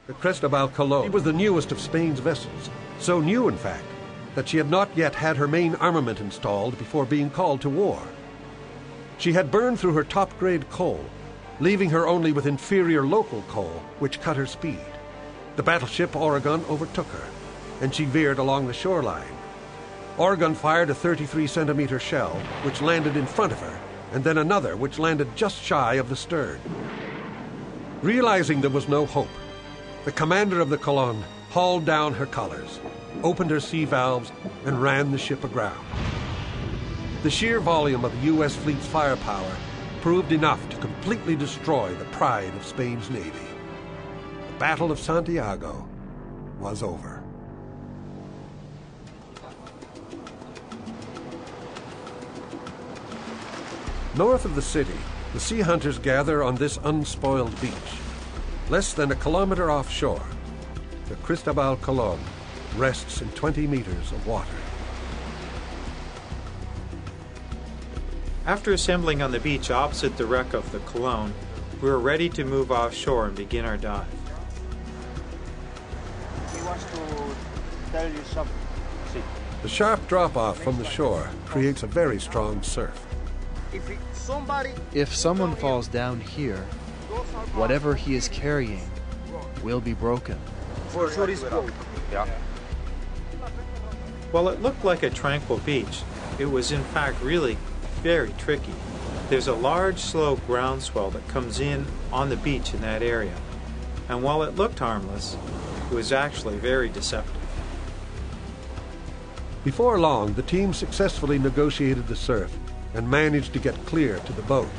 The Christobol Colon was the newest of Spain's vessels, so new, in fact, that she had not yet had her main armament installed before being called to war. She had burned through her top-grade coal, leaving her only with inferior local coal, which cut her speed. The battleship Oregon overtook her, and she veered along the shoreline. Oregon fired a 33-centimeter shell, which landed in front of her, and then another, which landed just shy of the stern. Realizing there was no hope, the commander of the Colon hauled down her colors, opened her sea valves, and ran the ship aground. The sheer volume of the U.S. fleet's firepower proved enough to completely destroy the pride of Spain's navy. The Battle of Santiago was over. North of the city, the sea hunters gather on this unspoiled beach. Less than a kilometer offshore, the Christobol Colon rests in 20 meters of water. After assembling on the beach opposite the wreck of the Colon, we were ready to move offshore and begin our dive. He wants to tell you something. See. The sharp drop-off from the shore creates a very strong surf. If someone falls down here, whatever he is carrying will be broken. For sure it's broken. Yeah. While it looked like a tranquil beach, it was in fact really very tricky. There's a large, slow groundswell that comes in on the beach in that area, and while it looked harmless, it was actually very deceptive. Before long, the team successfully negotiated the surf and managed to get clear to the boat.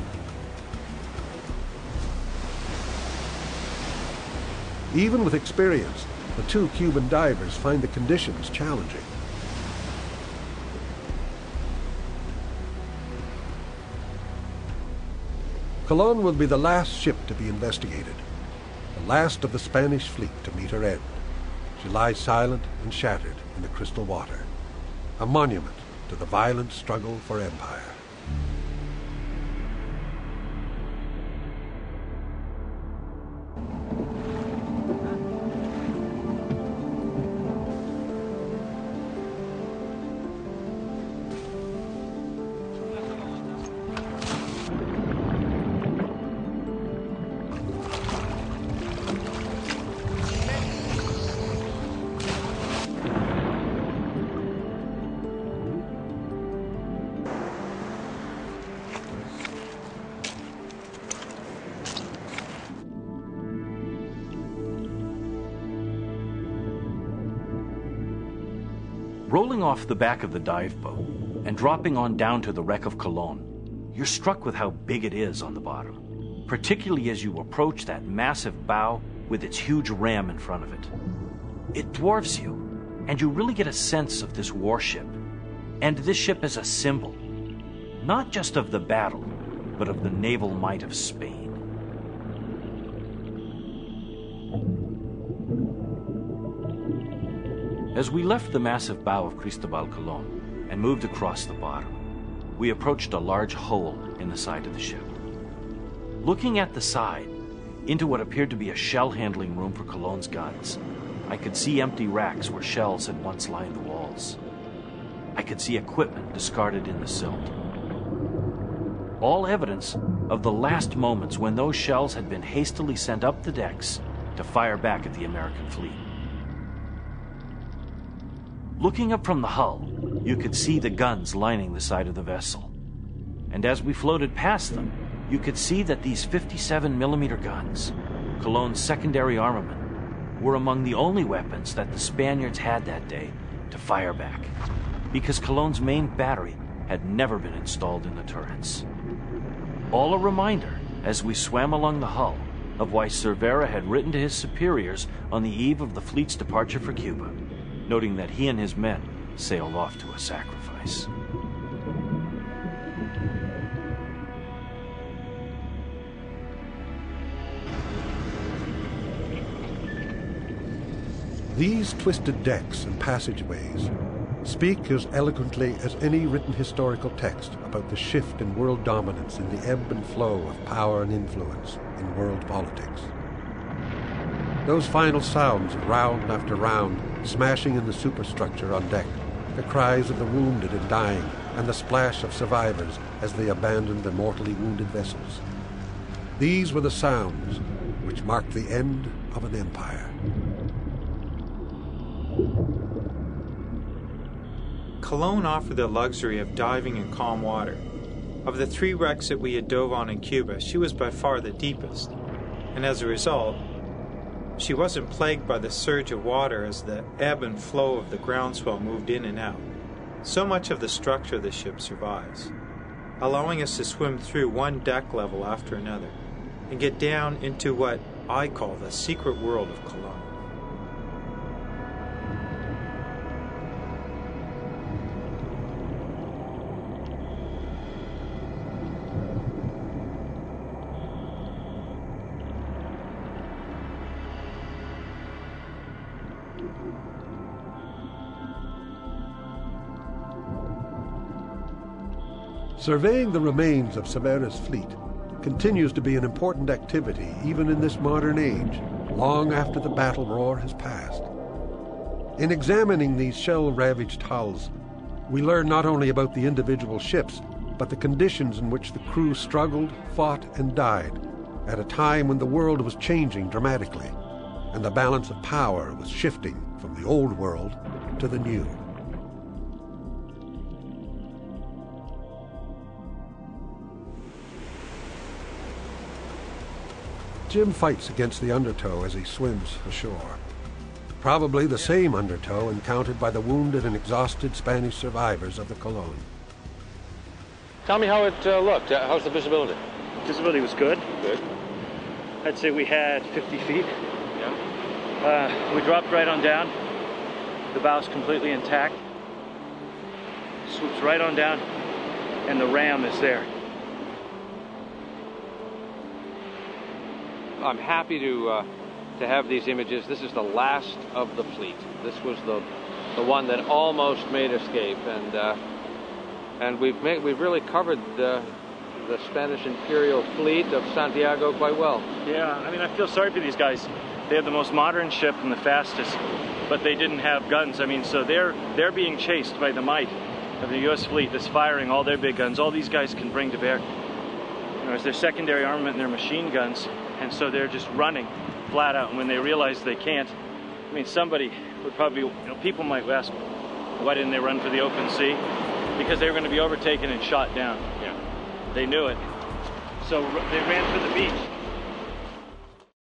Even with experience, the two Cuban divers find the conditions challenging. Colon will be the last ship to be investigated, the last of the Spanish fleet to meet her end. She lies silent and shattered in the crystal water, a monument to the violent struggle for empire. Rolling off the back of the dive boat and dropping on down to the wreck of Colon, you're struck with how big it is on the bottom, particularly as you approach that massive bow with its huge ram in front of it. It dwarfs you, and you really get a sense of this warship, and this ship as a symbol, not just of the battle, but of the naval might of Spain. As we left the massive bow of Christobol Colon and moved across the bottom, we approached a large hole in the side of the ship. Looking at the side, into what appeared to be a shell handling room for Colon's guns, I could see empty racks where shells had once lined the walls. I could see equipment discarded in the silt. All evidence of the last moments when those shells had been hastily sent up the decks to fire back at the American fleet. Looking up from the hull, you could see the guns lining the side of the vessel. And as we floated past them, you could see that these 57mm guns, Colon's secondary armament, were among the only weapons that the Spaniards had that day to fire back, because Colon's main battery had never been installed in the turrets. All a reminder, as we swam along the hull, of why Cervera had written to his superiors on the eve of the fleet's departure for Cuba, noting that he and his men sailed off to a sacrifice. These twisted decks and passageways speak as eloquently as any written historical text about the shift in world dominance in the ebb and flow of power and influence in world politics. Those final sounds of round after round, smashing in the superstructure on deck, the cries of the wounded and dying, and the splash of survivors as they abandoned the mortally wounded vessels. These were the sounds which marked the end of an empire. Cologne offered the luxury of diving in calm water. Of the 3 wrecks that we had dove on in Cuba, she was by far the deepest, and as a result, she wasn't plagued by the surge of water as the ebb and flow of the groundswell moved in and out. So much of the structure of the ship survives, allowing us to swim through one deck level after another and get down into what I call the secret world of Cologne. Surveying the remains of Cervera's fleet continues to be an important activity even in this modern age, long after the battle roar has passed. In examining these shell-ravaged hulls, we learn not only about the individual ships, but the conditions in which the crew struggled, fought, and died at a time when the world was changing dramatically, and the balance of power was shifting from the old world to the new. Jim fights against the undertow as he swims ashore. Probably the same undertow encountered by the wounded and exhausted Spanish survivors of the Cologne. Tell me how it looked. How's the visibility? Visibility was good. Good. I'd say we had 50 feet. Yeah. We dropped right on down. The bow's completely intact. Swoops right on down, and the ram is there. I'm happy to have these images. This is the last of the fleet. This was the one that almost made escape, and we've really covered the Spanish Imperial fleet of Santiago quite well. Yeah, I mean, I feel sorry for these guys. They have the most modern ship and the fastest, but they didn't have guns. I mean, so they're being chased by the might of the U.S. fleet that's firing all their big guns. All these guys can bring to bear, you know, as their secondary armament and their machine guns. And so they're just running flat out. And when they realize they can't, I mean, somebody would probably, you know, people might ask, why didn't they run for the open sea? Because they were going to be overtaken and shot down. Yeah. They knew it. So they ran for the beach.